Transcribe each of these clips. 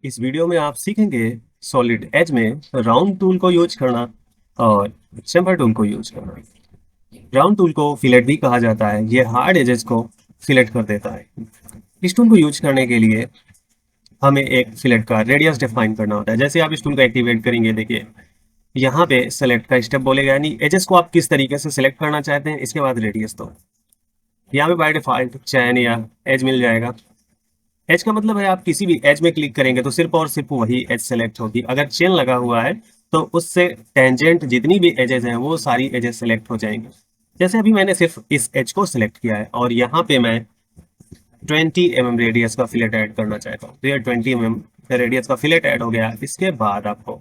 इस वीडियो में आप सीखेंगे सॉलिड एज में राउंड टूल को यूज करना और चेम्बर टूल को यूज करना। राउंड टूल को फिलेट भी कहा जाता है। ये हार्ड एजेस को फिलेट कर देता है। इस टूल को यूज करने के लिए हमें एक फिलेट का रेडियस डिफाइन करना होता है। जैसे आप इस टूल को एक्टिवेट करेंगे, देखिए यहाँ पे सेलेक्ट का स्टेप बोलेगा, यानी एजेस को आप किस तरीके से सिलेक्ट करना चाहते हैं। इसके बाद रेडियस, तो यहाँ पे बाय डिफॉल्ट चैन या एज मिल जाएगा। एज का मतलब है आप किसी भी एज में क्लिक करेंगे तो सिर्फ और सिर्फ वही एज सेलेक्ट होगी। अगर चेन लगा हुआ है तो उससे टेंजेंट जितनी भी एजेस हैं वो सारी एजेस सेलेक्ट हो जाएंगी। जैसे अभी मैंने सिर्फ इस एज को सिलेक्ट किया है और यहाँ पे मैं 20 mm रेडियस का फिलेट ऐड करना चाहता हूँ, तो ये 20 mm रेडियस का फिलेट ऐड हो गया। इसके बाद आपको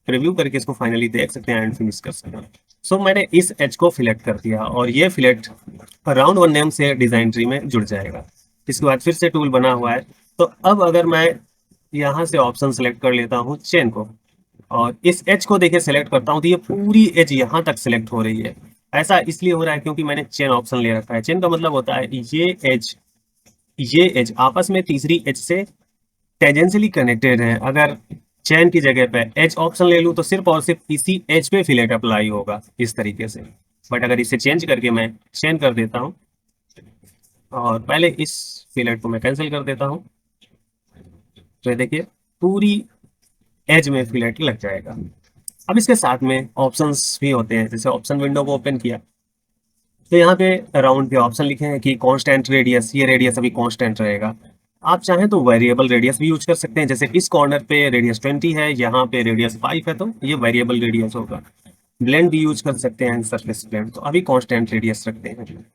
रिव्यू करके इसको फाइनली देख सकते हैं एंड फिनिश कर सकते हैं। सो मैंने इस एज को फिलेक्ट कर दिया और ये फिलेट राउंड वन नेम से डिजाइन ट्री में जुड़ जाएगा। इसके बाद फिर से टूल बना हुआ है। तो अब अगर मैं यहाँ से ऑप्शन सेलेक्ट कर लेता हूँ चेन को और इस एज को देखिए सेलेक्ट करता हूँ, तो ये पूरी एज यहाँ तक सेलेक्ट हो रही है। ऐसा इसलिए हो रहा है क्योंकि मैंने चेन ऑप्शन ले रखा है। चेन का मतलब होता है ये एज आपस में तीसरी एज से टेंजेंशियली कनेक्टेड है। अगर चेन की जगह पे एज ऑप्शन ले लूँ तो सिर्फ और सिर्फ इसी एज पे फिलेट अप्लाई होगा इस तरीके से। बट अगर इसे चेंज करके मैं चेन कर देता हूँ और पहले इस फिलेट को मैं कैंसिल कर देता हूँ, तो ये देखिए पूरी एज में फिलेट लग जाएगा। अब इसके साथ में ऑप्शंस भी होते हैं। जैसे ऑप्शन विंडो को ओपन किया तो यहाँ पे राउंड पे ऑप्शन लिखे हैं कि कांस्टेंट रेडियस, ये रेडियस अभी कांस्टेंट रहेगा। आप चाहें तो वेरिएबल रेडियस भी यूज कर सकते हैं। जैसे इस कॉर्नर पे रेडियस 20 है, यहाँ पे रेडियस 5 है, तो ये वेरिएबल रेडियस होगा। ब्लेंड भी यूज कर सकते हैं, सरफेस ब्लेंड, तो अभी कांस्टेंट रेडियस रखते हैं।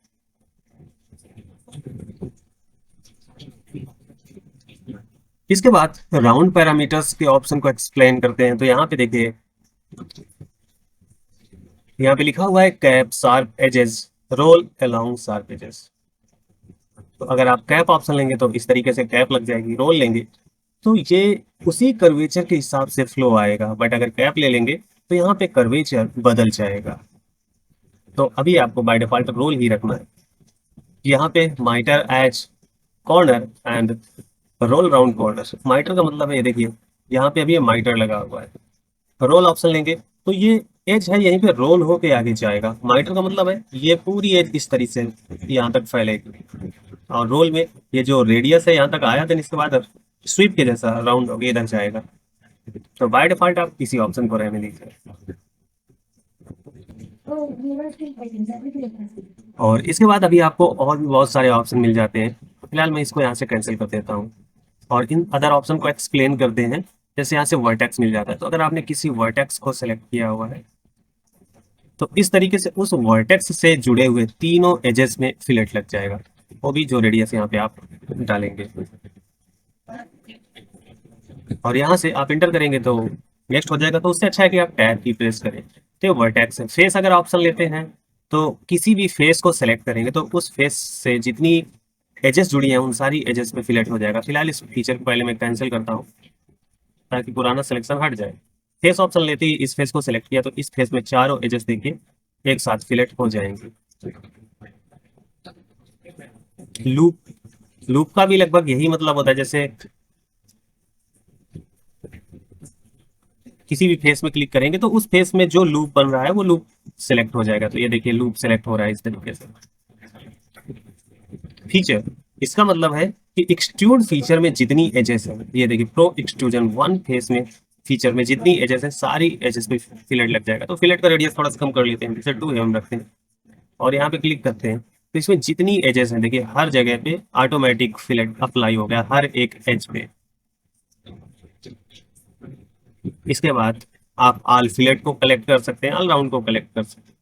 इसके बाद राउंड पैरामीटर्स के ऑप्शन को एक्सप्लेन करते हैं। तो यहाँ पे देखिए, यहाँ पे लिखा हुआ है cap sharp edges roll along sharp edges. तो अगर आप कैप ऑप्शन लेंगे तो इस तरीके से कैप लग जाएगी। रोल लेंगे तो ये उसी कर्वेचर के हिसाब से फ्लो आएगा। बट अगर कैप ले लेंगे तो यहाँ पे कर्वेचर बदल जाएगा। तो अभी आपको बाय डिफॉल्ट रोल ही रखना है। यहाँ पे mitre edge corner and roll round corner. Mitre का मतलब है, ये देखिए यहाँ पे अभी ये माइटर लगा हुआ है। रोल ऑप्शन लेंगे तो ये एज है यहीं पे रोल होके आगे जाएगा। माइटर का मतलब है ये पूरी एज इस तरीके से यहाँ तक फैलेगी और रोल में ये जो रेडियस है यहाँ तक आया, देन इसके बाद स्वीप के जैसा राउंड होके इधर जाएगा। तो बाय डिफॉल्ट आप इसी ऑप्शन को रहने दीजिए। और इसके बाद अभी आपको और भी बहुत सारे ऑप्शन मिल जाते हैं। फिलहाल मैं इसको यहाँ से कैंसिल कर देता हूँ और इन अदर ऑप्शन को एक्सप्लेन करते हैं। जैसे यहाँ से वर्टेक्स मिल जाता है, तो अगर आपने किसी वर्टेक्स को सेलेक्ट किया हुआ है तो इस तरीके से उस वर्टेक्स से जुड़े हुए तीनों एजेस में फिलेट लग जाएगा, वो भी जो रेडियस यहाँ पे आप डालेंगे। और यहाँ से आप इंटर करेंगे तो नेक्स्ट हो जाएगा। तो उससे अच्छा है कि आप टैब की प्रेस करें। तो वर्टेक्स है। फेस अगर ऑप्शन लेते हैं तो किसी भी फेस को सेलेक्ट करेंगे तो उस फेस से जितनी एजेस जुड़ी हैं उन सारी एजेस में फिलेट हो जाएगा। फिलहाल इस फीचर को पहले मैं कैंसिल करता हूँ ताकि पुराना सिलेक्शन हट जाए। फेस ऑप्शन लेते ही इस फेस को सिलेक्ट किया तो इस फेस में चारों एजेस देखिए एक साथ फिलेट हो जाएंगे। लूप लूप का भी लगभग यही मतलब होता है। जैसे किसी भी फेस में क्लिक करेंगे तो उस फेस में जो लूप बन रहा है वो लूप सेलेक्ट हो जाएगा। तो ये देखिए लूप सेलेक्ट हो रहा है इस तरीके से। फीचर, इसका मतलब है कि एक्सट्रूड फीचर में जितनी एजेस है, ये देखिए प्रो एक्सट्रूजन वन फेस में फीचर में जितनी एजेस है सारी एजेस पे फिलेट लग जाएगा। तो फिलेट का रेडियस थोड़ा सा कम कर लेते हैं, जैसे 2 mm रखते हैं और यहाँ पे क्लिक करते हैं तो इसमें जितनी एजेस हैं देखिए हर जगह पे ऑटोमेटिक फिलेट अप्लाई हो गया हर एक एज पे। इसके बाद आप ऑल फिलेट को कलेक्ट कर सकते हैं, ऑल राउंड को कलेक्ट कर सकते हैं।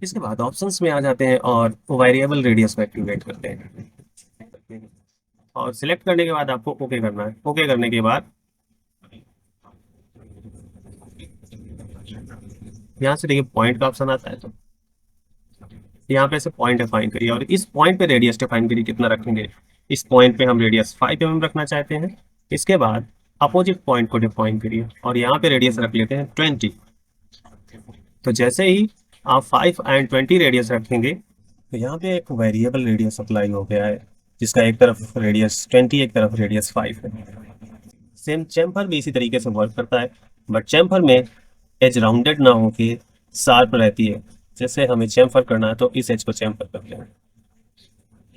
इसके बाद ऑप्शंस में आ जाते हैं और वेरिएबल रेडियस को एक्टिवेट करते हैं। और सिलेक्ट करने के बाद आपको ओके करना है। ओके करने के बाद यहाँ से देखिए पॉइंट का ऑप्शन आता है, तो यहाँ पे से पॉइंट डिफाइन करिए और इस पॉइंट पे रेडियस डिफाइन करिए कितना रखेंगे। इस पॉइंट पे हम रेडियस 5 mm रखना चाहते हैं। इसके बाद अपोजिट पॉइंट को डिफाइन करिए और यहाँ पे रेडियस रख लेते हैं 20। तो जैसे ही आप 5 एंड 20 रेडियस रखेंगे तो यहाँ पे एक वेरिएबल रेडियस अप्लाई हो गया है, जिसका एक तरफ रेडियस 20 एक तरफ रेडियस 5 है। सेम चैम्फर भी इसी तरीके से वर्क करता है, बट चैम्फर में एज राउंडेड ना होके शार्प रहती है। जैसे हमें चैम्फर करना है तो इस एज को चैम्फर करते हैं।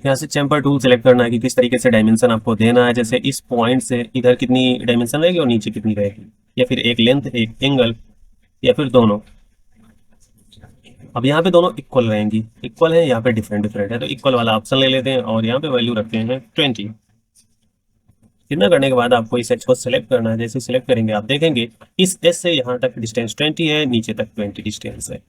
यहाँ से चैम्फर टूल सेलेक्ट करना है कि किस तरीके से डायमेंशन आपको देना है, जैसे इस पॉइंट से इधर कितनी डायमेंशन रहेगी और नीचे कितनी रहेगी, या फिर एक लेंथ एक एंगल, या फिर दोनों। अब यहाँ पे दोनों इक्वल रहेंगी, इक्वल है, यहाँ पे डिफरेंट डिफरेंट है, तो इक्वल वाला ऑप्शन ले लेते हैं और यहाँ पे वैल्यू रखते हैं 20। इतना करने के बाद आपको इस एच को सिलेक्ट करना है। जैसे सिलेक्ट करेंगे आप देखेंगे इस एस से यहाँ तक डिस्टेंस 20 है, नीचे तक 20 डिस्टेंस है।